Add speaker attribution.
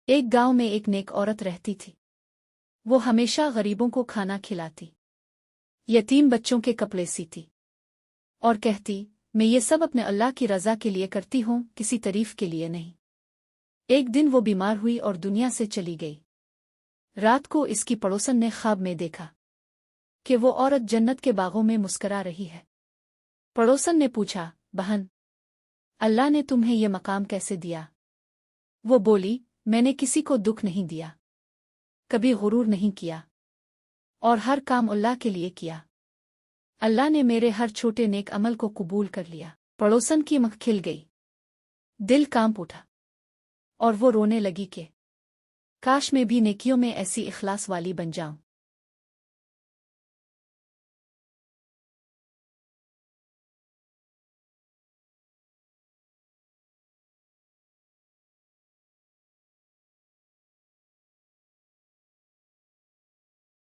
Speaker 1: ایک گاؤں میں ایک نیک عورت رہتی تھی۔ وہ ہمیشہ غریبوں کو کھانا کھلاتی، یتیم بچوں کے کپڑے سیتی، اور کہتی میں یہ سب اپنے اللہ کی رضا کے لیے کرتی ہوں، کسی تعریف کے لیے نہیں۔ ایک دن وہ بیمار ہوئی اور دنیا سے چلی گئی۔ رات کو اس کی پڑوسن نے خواب میں دیکھا کہ وہ عورت جنت کے باغوں میں مسکرا رہی ہے۔ پڑوسن نے پوچھا، بہن، اللہ نے تمہیں یہ مقام کیسے دیا؟ وہ بولی، میں نے کسی کو دکھ نہیں دیا، کبھی غرور نہیں کیا، اور ہر کام اللہ کے لیے کیا۔ اللہ نے میرے ہر چھوٹے نیک عمل کو قبول کر لیا۔ پڑوسن کی آنکھ کھل گئی، دل کانپ اٹھا، اور وہ رونے لگی کہ کاش میں بھی نیکیوں میں ایسی اخلاص والی بن جاؤں۔